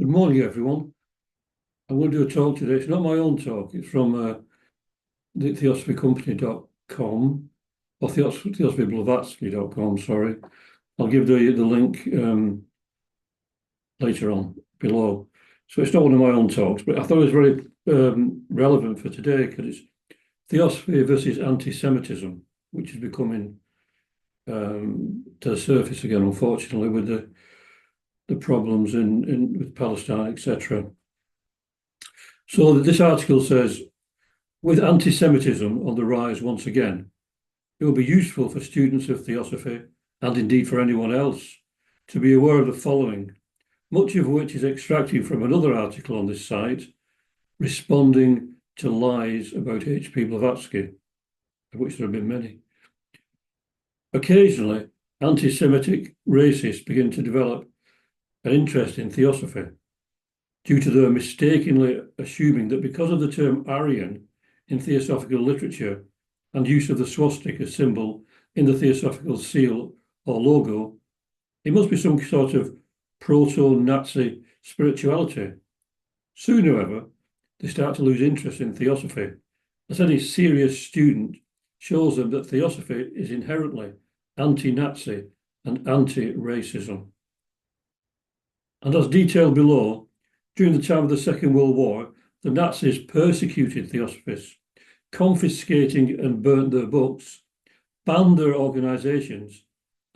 Good morning, everyone. I'm going to do a talk today. It's not my own talk. It's from the theosophycompany.com or theosophyblavatsky.com, sorry. I'll give the link later on below. So it's not one of my own talks, but I thought it was very relevant for today because it's Theosophy versus anti-Semitism, which is becoming to the surface again, unfortunately, with the problems with Palestine, etc. So this article says, with anti-Semitism on the rise once again, it will be useful for students of Theosophy, and indeed for anyone else, to be aware of the following, much of which is extracted from another article on this site, responding to lies about H.P. Blavatsky, of which there have been many. Occasionally, anti-Semitic racists begin to develop an interest in Theosophy, due to their mistakenly assuming that because of the term Aryan in theosophical literature and use of the swastika symbol in the theosophical seal or logo, it must be some sort of proto-Nazi spirituality. Soon, however, they start to lose interest in Theosophy, as any serious student shows them that Theosophy is inherently anti-Nazi and anti-racism. And as detailed below, during the time of the Second World War, the Nazis persecuted Theosophists, confiscating and burnt their books, banned their organizations,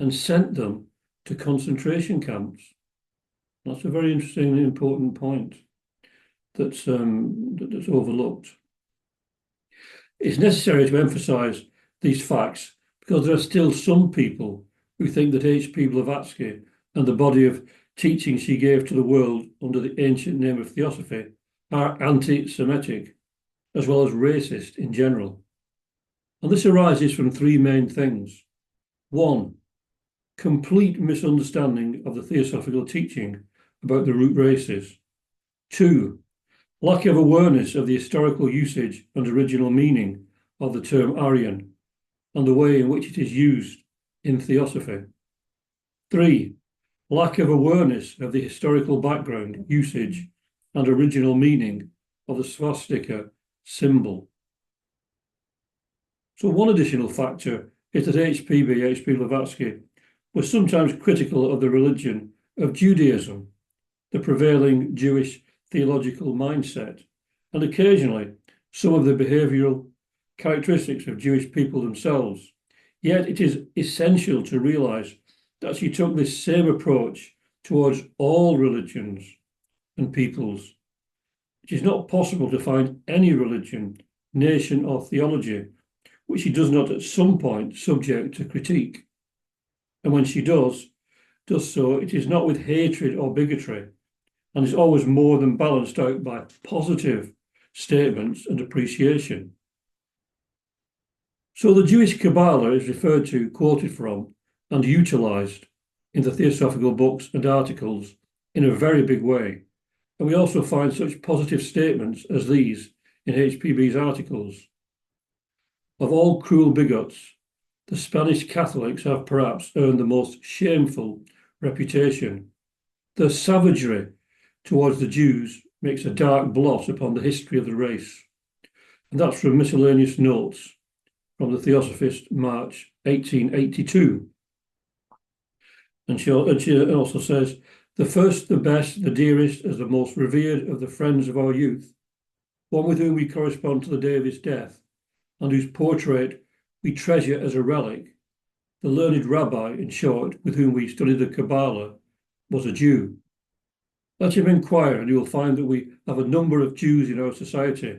and sent them to concentration camps. That's a very interesting and important point that's overlooked. It's necessary to emphasize these facts because there are still some people who think that H.P. Blavatsky and the body of teachings she gave to the world under the ancient name of Theosophy are anti-Semitic, as well as racist in general. And this arises from three main things. One, complete misunderstanding of the theosophical teaching about the root races. Two, lack of awareness of the historical usage and original meaning of the term Aryan and the way in which it is used in Theosophy. Three, lack of awareness of the historical background, usage, and original meaning of the swastika symbol. So one additional factor is that H.P. Blavatsky, was sometimes critical of the religion of Judaism, the prevailing Jewish theological mindset, and occasionally some of the behavioral characteristics of Jewish people themselves. Yet it is essential to realize that she took this same approach towards all religions and peoples. It is not possible to find any religion, nation, or theology which she does not at some point subject to critique. And when she does so, it is not with hatred or bigotry, and is always more than balanced out by positive statements and appreciation. So the Jewish Kabbalah is referred to, quoted from, and utilized in the theosophical books and articles in a very big way. And we also find such positive statements as these in HPB's articles. Of all cruel bigots, the Spanish Catholics have perhaps earned the most shameful reputation. Their savagery towards the Jews makes a dark blot upon the history of the race. And that's from Miscellaneous Notes from the Theosophist, March 1882. And she also says, the first, the best, the dearest, as the most revered of the friends of our youth, one with whom we correspond to the day of his death, and whose portrait we treasure as a relic, the learned rabbi, in short, with whom we studied the Kabbalah, was a Jew. Let him inquire, and you will find that we have a number of Jews in our society,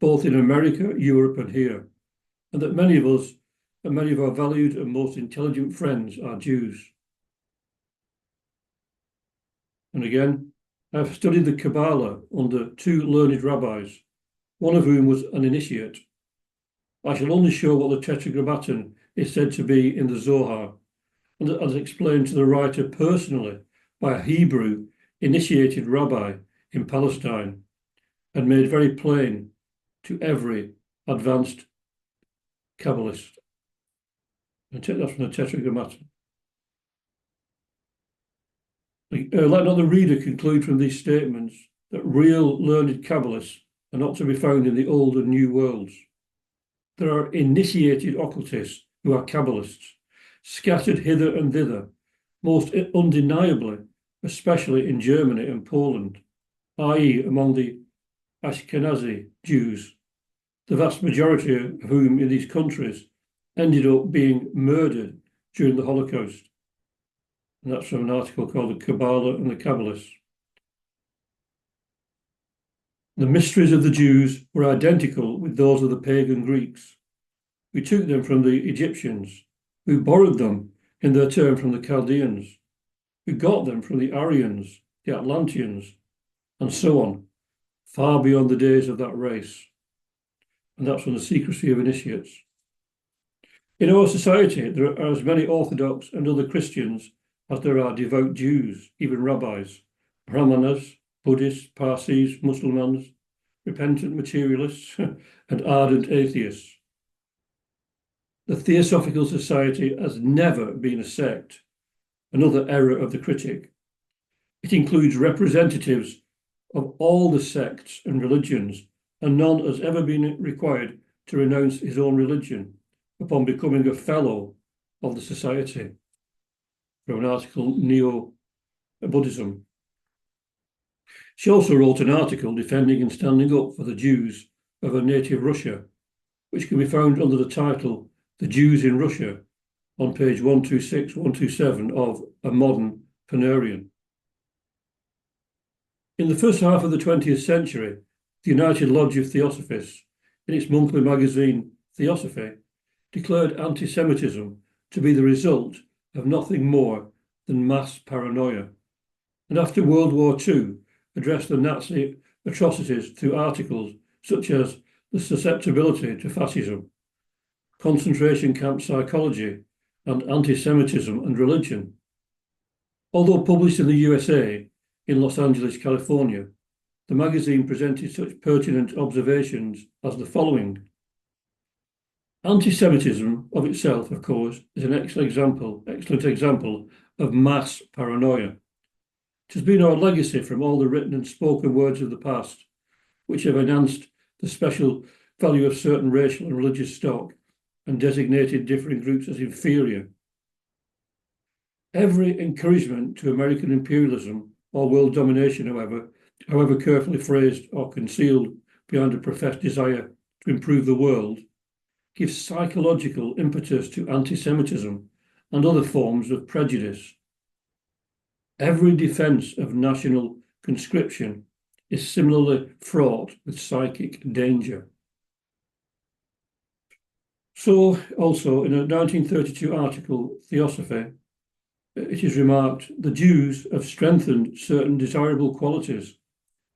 both in America, Europe, and here, and that many of us and many of our valued and most intelligent friends are Jews. And again, I have studied the Kabbalah under two learned rabbis, one of whom was an initiate. I shall only show what the Tetragrammaton is said to be in the Zohar, and as explained to the writer personally by a Hebrew initiated rabbi in Palestine, and made very plain to every advanced Kabbalist. And take that from the Tetragrammaton. Let not the reader conclude from these statements that real learned Kabbalists are not to be found in the old and new worlds. There are initiated occultists who are Kabbalists, scattered hither and thither, most undeniably, especially in Germany and Poland, i.e. among the Ashkenazi Jews, the vast majority of whom in these countries ended up being murdered during the Holocaust. And that's from an article called The Kabbalah and the Kabbalists. The mysteries of the Jews were identical with those of the pagan Greeks. We took them from the Egyptians, who borrowed them in their turn from the Chaldeans, who got them from the Aryans, the Atlanteans, and so on, far beyond the days of that race. And that's from The Secrecy of Initiates. In our society, there are as many Orthodox and other Christians as there are devout Jews, even rabbis, Brahmanas, Buddhists, Parsis, Muslims, repentant materialists, and ardent atheists. The Theosophical Society has never been a sect, another error of the critic. It includes representatives of all the sects and religions, and none has ever been required to renounce his own religion upon becoming a fellow of the society. From an article, Neo-Buddhism. She also wrote an article defending and standing up for the Jews of her native Russia, which can be found under the title The Jews in Russia on page 126, 127 of A Modern Panarian. In the first half of the 20th century, the United Lodge of Theosophists, in its monthly magazine Theosophy, declared anti-Semitism to be the result of nothing more than mass paranoia, and after World War II addressed the Nazi atrocities through articles such as The Susceptibility to Fascism, Concentration Camp Psychology, and Anti-Semitism and Religion. Although published in the USA, in Los Angeles, California, the magazine presented such pertinent observations as the following. Anti-Semitism of itself, of course, is an excellent example of mass paranoia. It has been our legacy from all the written and spoken words of the past, which have enhanced the special value of certain racial and religious stock and designated different groups as inferior. Every encouragement to American imperialism or world domination, however carefully phrased or concealed behind a professed desire to improve the world, gives psychological impetus to anti-Semitism and other forms of prejudice. Every defense of national conscription is similarly fraught with psychic danger. So, also, in a 1932 article, Theosophy, it is remarked, the Jews have strengthened certain desirable qualities.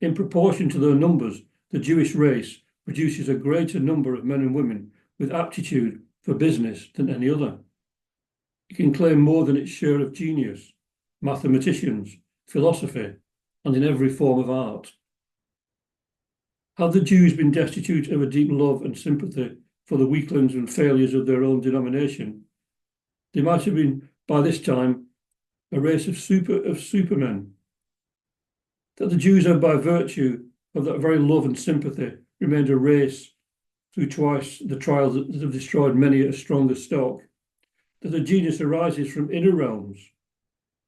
In proportion to their numbers, the Jewish race produces a greater number of men and women with aptitude for business than any other. It can claim more than its share of genius, mathematicians, philosophy, and in every form of art. Had the Jews been destitute of a deep love and sympathy for the weaklings and failures of their own denomination, they might have been, by this time, a race of supermen. That the Jews have, by virtue of that very love and sympathy, remained a race through twice the trials that have destroyed many a stronger stock, that the genius arises from inner realms,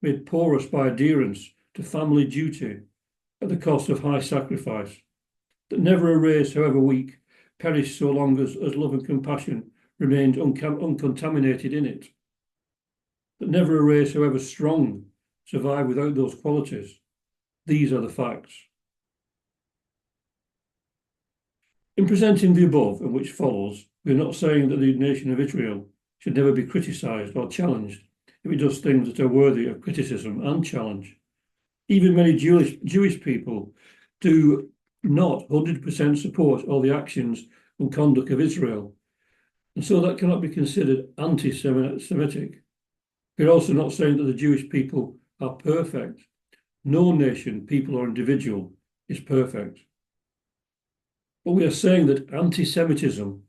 made porous by adherence to family duty at the cost of high sacrifice, that never a race, however weak, perished so long as love and compassion remained uncontaminated in it, that never a race, however strong, survived without those qualities. These are the facts. In presenting the above and which follows, we are not saying that the nation of Israel should never be criticised or challenged if it does things that are worthy of criticism and challenge. Even many Jewish people do not 100% support all the actions and conduct of Israel, and so that cannot be considered anti-Semitic. We're also not saying that the Jewish people are perfect. No nation, people, or individual is perfect. But we are saying that anti-Semitism,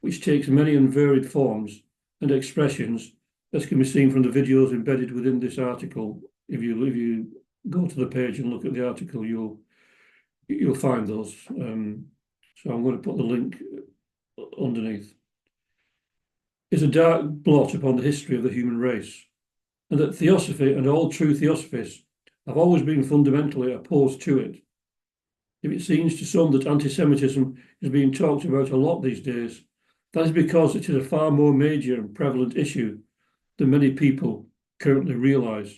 which takes many and varied forms and expressions, as can be seen from the videos embedded within this article, if you go to the page and look at the article, you'll find those. So I'm going to put the link underneath. Is a dark blot upon the history of the human race, and that Theosophy and all true Theosophists have always been fundamentally opposed to it. If it seems to some that anti-Semitism is being talked about a lot these days, that is because it is a far more major and prevalent issue than many people currently realise.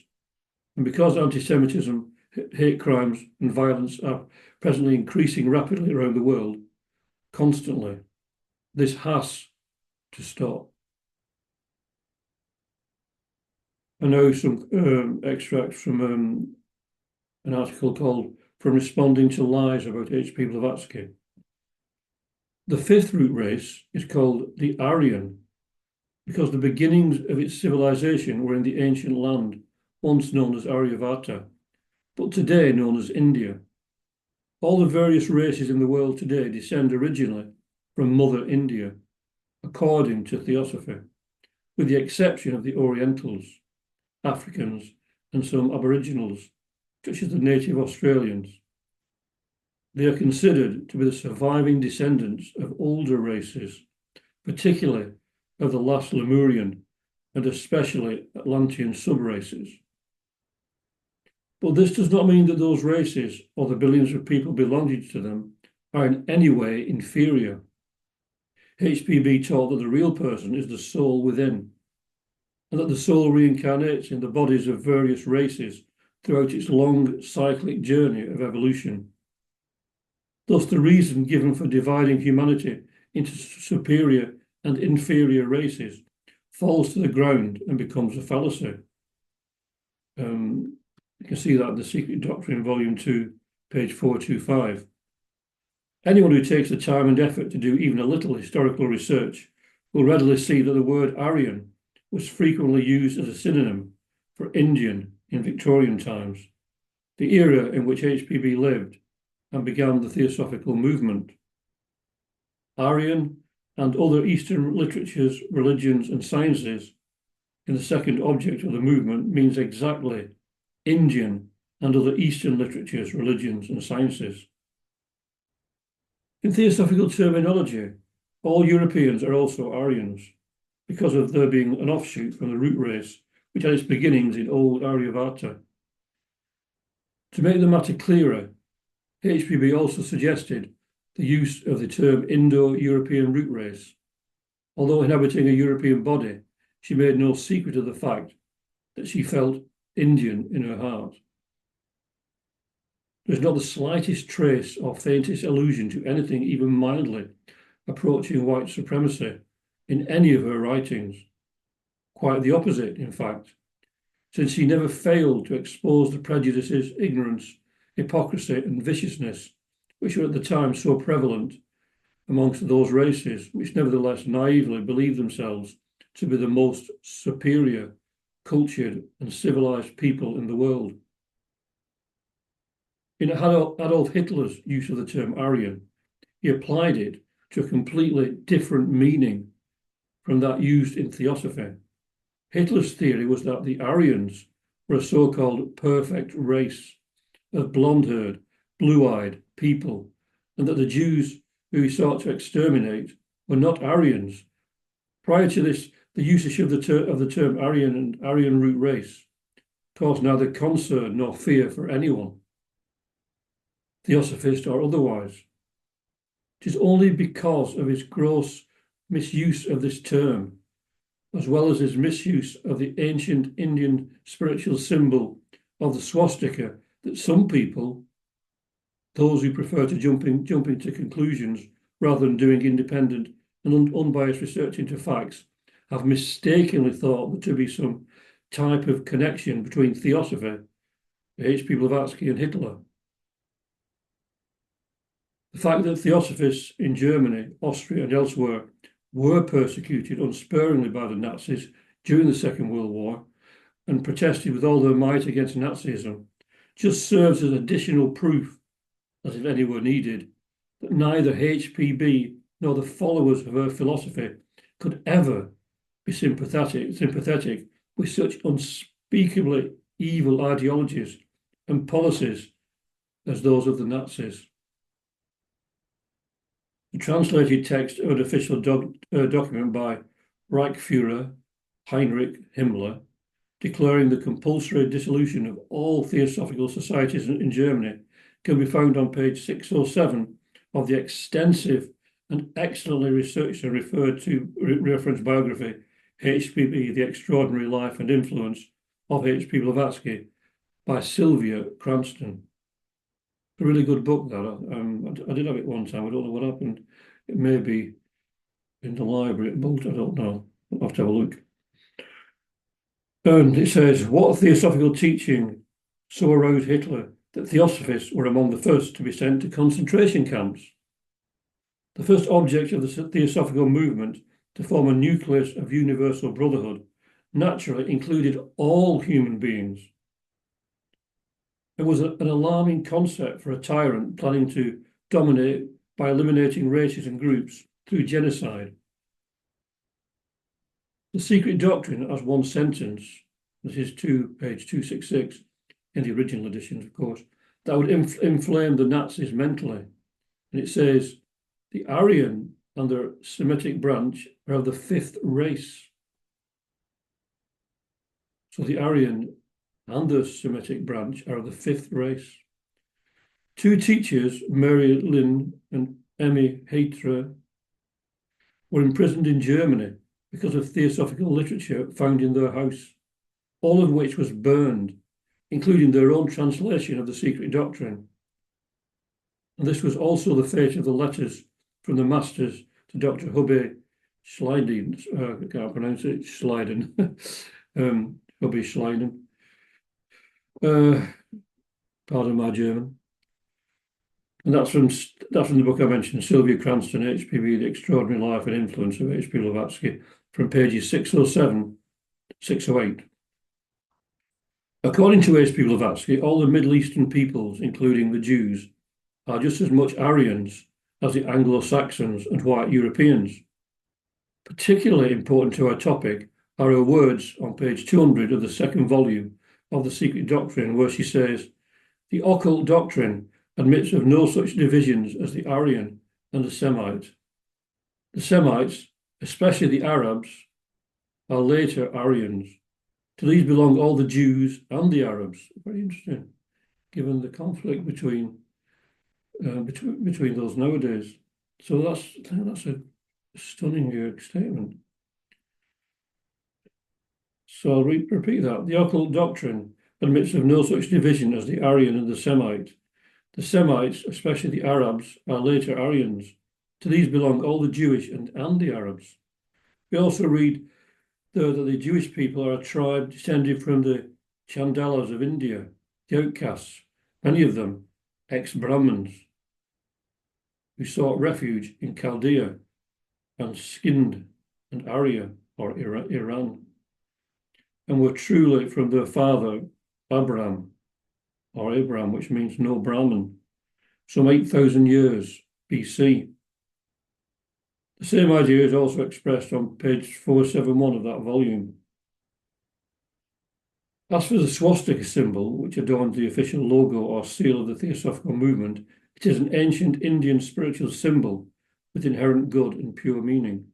And because anti-Semitism, hate crimes and violence are presently increasing rapidly around the world, constantly, this has to stop. And now some extracts from an article called From Responding to Lies About H.P. Blavatsky. The fifth root race is called the Aryan because the beginnings of its civilization were in the ancient land, once known as Aryavata, but today known as India. All the various races in the world today descend originally from Mother India, according to Theosophy, with the exception of the Orientals, Africans, and some Aboriginals, such as the native Australians. They are considered to be the surviving descendants of older races, particularly of the last Lemurian and especially Atlantean subraces. But this does not mean that those races or the billions of people belonging to them are in any way inferior. HPB taught that the real person is the soul within, and that the soul reincarnates in the bodies of various races throughout its long cyclic journey of evolution. Thus, the reason given for dividing humanity into superior and inferior races falls to the ground and becomes a fallacy. You can see that in The Secret Doctrine, Volume 2, page 425. Anyone who takes the time and effort to do even a little historical research will readily see that the word Aryan was frequently used as a synonym for Indian in Victorian times, the era in which HPB lived and began the Theosophical movement. Aryan and other Eastern literatures, religions, and sciences in the second object of the movement means exactly Indian and other Eastern literatures, religions, and sciences. In Theosophical terminology, all Europeans are also Aryans because of there being an offshoot from the root race, which had its beginnings in old Aryavata. To make the matter clearer, HPB also suggested the use of the term Indo-European root race. Although inhabiting a European body, she made no secret of the fact that she felt Indian in her heart. There's not the slightest trace or faintest allusion to anything even mildly approaching white supremacy in any of her writings. Quite the opposite, in fact, since she never failed to expose the prejudices, ignorance, hypocrisy, and viciousness which were at the time so prevalent amongst those races which nevertheless naively believed themselves to be the most superior, cultured, and civilized people in the world. In Adolf Hitler's use of the term Aryan, he applied it to a completely different meaning from that used in Theosophy. Hitler's theory was that the Aryans were a so-called perfect race of blonde-haired, blue-eyed people, and that the Jews who he sought to exterminate were not Aryans. Prior to this, the usage of the term Aryan and Aryan root race caused neither concern nor fear for anyone, Theosophist or otherwise. It is only because of his gross misuse of this term, as well as his misuse of the ancient Indian spiritual symbol of the swastika, that some people, those who prefer to jump into conclusions rather than doing independent and unbiased research into facts, have mistakenly thought there to be some type of connection between Theosophy, H.P. Blavatsky, and Hitler. The fact that Theosophists in Germany, Austria, and elsewhere were persecuted unsparingly by the Nazis during the Second World War and protested with all their might against Nazism just serves as additional proof, as if any were needed, that neither HPB nor the followers of her philosophy could ever be sympathetic with such unspeakably evil ideologies and policies as those of the Nazis. The translated text of an official document by Reichsfuhrer Heinrich Himmler, declaring the compulsory dissolution of all theosophical societies in Germany, can be found on page 607 of the extensive and excellently researched and referred to reference biography, HPB, The Extraordinary Life and Influence of H.P. Blavatsky, by Sylvia Cranston. A really good book, that. I did have it one time. I don't know what happened. It may be in the library at Bolt. I don't know. I'll have to have a look. And it says, what theosophical teaching so aroused Hitler that theosophists were among the first to be sent to concentration camps? The first object of the theosophical movement to form a nucleus of universal brotherhood naturally included all human beings. It was an alarming concept for a tyrant planning to dominate by eliminating races and groups through genocide. The secret doctrine, as one sentence, this is page 266 in the original edition, of course, that would inflame the Nazis mentally. And it says, the Aryan and their Semitic branch are of the fifth race. So the Aryan and the Semitic branch are of the fifth race. Two teachers, Mary Lynn and Emmy Heitra, were imprisoned in Germany because of theosophical literature found in their house, all of which was burned, including their own translation of the secret doctrine. And this was also the fate of the letters from the masters to Dr. Hubbe Schleiden, I can't pronounce it, Schleiden, Hubbe Schleiden. Pardon my German. And that's from the book I mentioned, Sylvia Cranston, HPB, The Extraordinary Life and Influence of H.P. Blavatsky, from pages 607 608. According to H.P. Blavatsky, all the Middle Eastern peoples, including the Jews, are just as much Aryans as the Anglo-Saxons and white Europeans. Particularly important to our topic are her words on page 200 of the second volume of The Secret Doctrine, where she says, the occult doctrine admits of no such divisions as the Aryan and the Semite. The Semites, especially the Arabs, are later Aryans. To these belong all the Jews and the Arabs. Very interesting, given the conflict between those nowadays. So that's a stunning statement. So I'll repeat that. The occult doctrine admits of no such division as the Aryan and the Semite. The Semites, especially the Arabs, are later Aryans. To these belong all the Jewish and the Arabs. We also read there that the Jewish people are a tribe descended from the Chandalas of India, the outcasts, many of them ex-Brahmins, who sought refuge in Chaldea and Sind and Arya, or Iran, and were truly from their father Abraham, which means no Brahmin, some 8,000 years BC. The same idea is also expressed on page 471 of that volume. As for the swastika symbol, which adorns the official logo or seal of the Theosophical movement, it is an ancient Indian spiritual symbol with inherent good and pure meaning.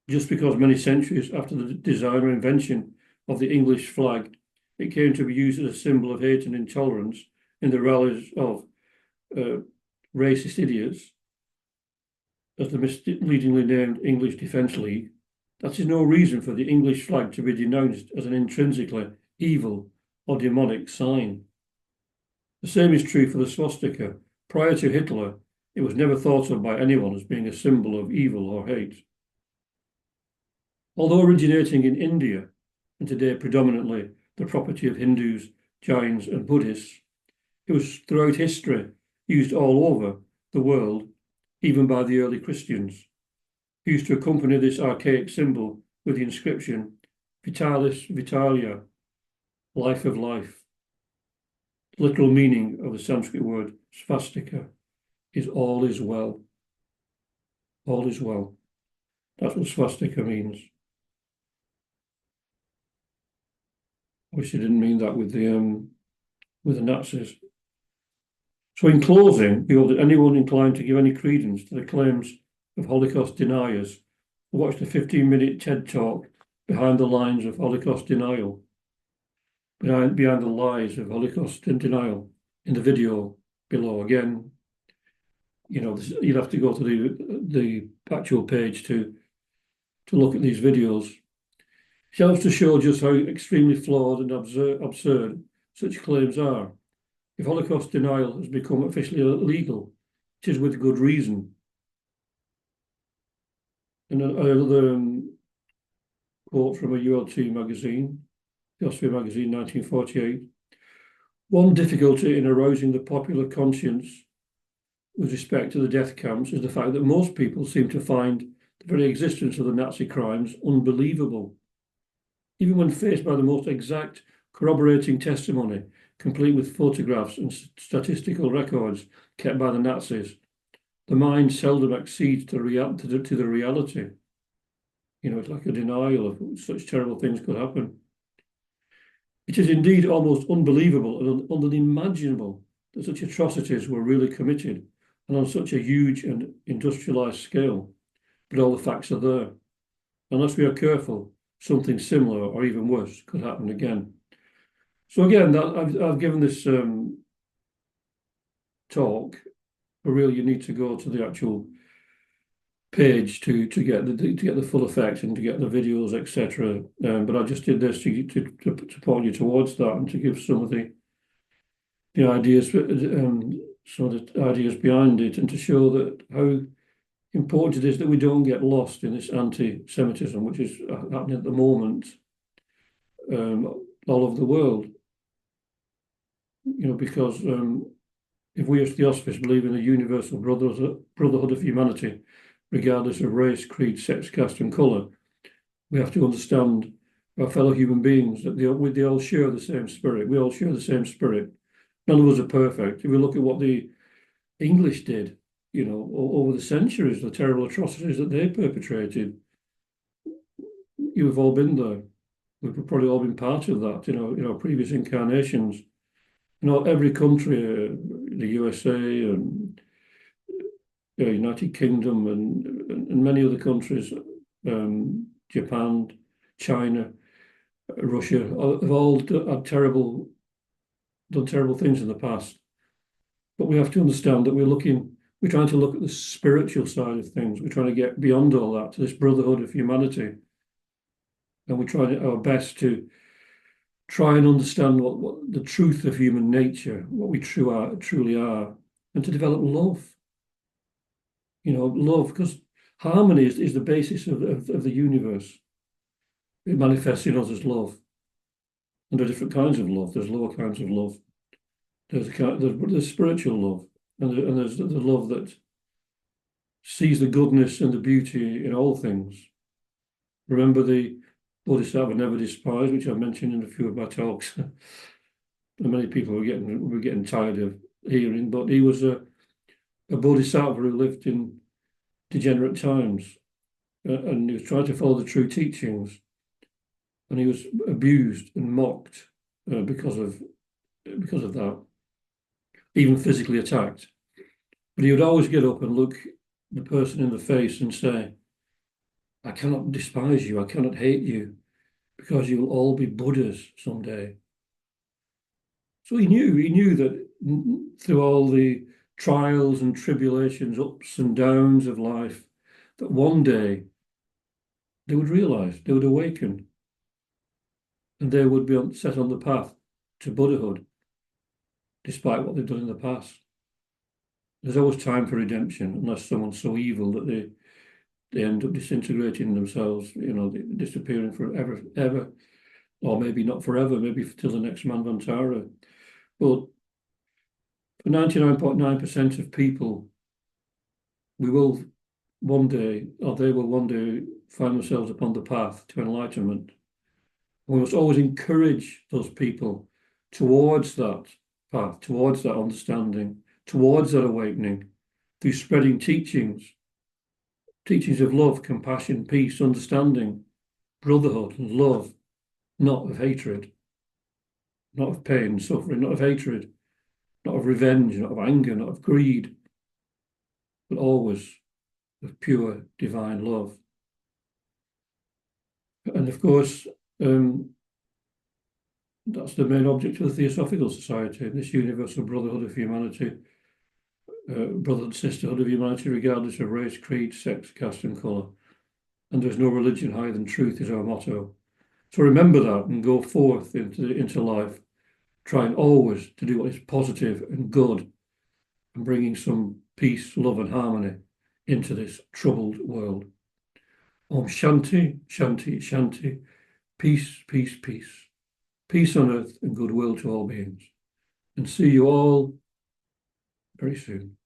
Just because many centuries after the design or invention of the English flag, it came to be used as a symbol of hate and intolerance in the rallies of racist idiots, as the misleadingly named English Defence League, that is no reason for the English flag to be denounced as an intrinsically evil or demonic sign. The same is true for the swastika. Prior to Hitler, it was never thought of by anyone as being a symbol of evil or hate. Although originating in India, and today predominantly the property of Hindus, Jains, and Buddhists, it was throughout history used all over the world, even by the early Christians, who used to accompany this archaic symbol with the inscription Vitalis Vitalia, life of life. The literal meaning of the Sanskrit word swastika is all is well. All is well. That's what swastika means. I wish I didn't mean that with the with the Nazis. So in closing, we hope that anyone inclined to give any credence to the claims of Holocaust deniers will watch the 15-minute TED Talk Behind the Lines of Holocaust Denial, behind the lies of Holocaust denial in the video below. Again, you'd have to go to the actual page to look at these videos. It helps to show just how extremely flawed and absurd such claims are. If Holocaust denial has become officially illegal, it is with good reason. And another quote from a ULT magazine, Theosophy magazine, 1948. One difficulty in arousing the popular conscience with respect to the death camps is the fact that most people seem to find the very existence of the Nazi crimes unbelievable. Even when faced by the most exact corroborating testimony, complete with photographs and statistical records kept by the Nazis, the mind seldom accedes to the reality. It's like a denial of such terrible things could happen. It is indeed almost unbelievable and unimaginable that such atrocities were really committed and on such a huge and industrialized scale. But all the facts are there. Unless we are careful, something similar or even worse could happen again. So again, I've given this talk, but really you need to go to the actual page to get the full effect and to get the videos, etc. But I just did this to point you towards that and to give some of the ideas, some of the ideas behind it, and to show that how important it is that we don't get lost in this anti-Semitism, which is happening at the moment all over the world. Because if we as Theosophists believe in the universal brotherhood of humanity, regardless of race, creed, sex, caste, and colour, we have to understand our fellow human beings, that they all share the same spirit. We all share the same spirit. None of us are perfect. If we look at what the English did, over the centuries, the terrible atrocities that they perpetrated, you've all been there. We've probably all been part of that in our previous incarnations. Every country, the USA and United Kingdom and many other countries, Japan, China, Russia, have all done terrible things in the past. But we have to understand that we're trying to look at the spiritual side of things. We're trying to get beyond all that to this brotherhood of humanity. And we're trying our best to try and understand what the truth of human nature, what we truly are, and to develop love. Love, because harmony is the basis of the universe. It manifests in us as love. And there are different kinds of love. There's lower kinds of love. There's spiritual love, and there's the love that sees the goodness and the beauty in all things. Remember the Bodhisattva never despised, which I've mentioned in a few of my talks. And many people were getting tired of hearing, but he was a Bodhisattva who lived in degenerate times, and he was trying to follow the true teachings, and he was abused and mocked because of that, even physically attacked. But he would always get up and look the person in the face and say, I cannot despise you, I cannot hate you, because you will all be Buddhas someday. So he knew that through all the trials and tribulations, ups and downs of life, that one day they would realize, they would awaken, and they would be set on the path to Buddhahood, despite what they've done in the past. There's always time for redemption, unless someone's so evil that they end up disintegrating themselves, disappearing forever, ever, or maybe not forever, maybe till the next Manvantara. But for 99.9% of people, we will one day, or they will one day find themselves upon the path to enlightenment. We must always encourage those people towards that path, towards that understanding, towards that awakening, through spreading teachings of love, compassion, peace, understanding, brotherhood, and love, not of hatred. not of pain, suffering, not of hatred, not of revenge, not of anger, not of greed, but always of pure divine love. And of course, that's the main object of the Theosophical Society, this universal brotherhood of humanity, brotherhood and sisterhood of humanity, regardless of race, creed, sex, caste, and colour. And there's no religion higher than truth is our motto. So remember that and go forth into life, trying always to do what is positive and good, and bringing some peace, love, and harmony into this troubled world. Om Shanti, Shanti, Shanti. Peace, peace, peace. Peace on earth and goodwill to all beings. And see you all very soon.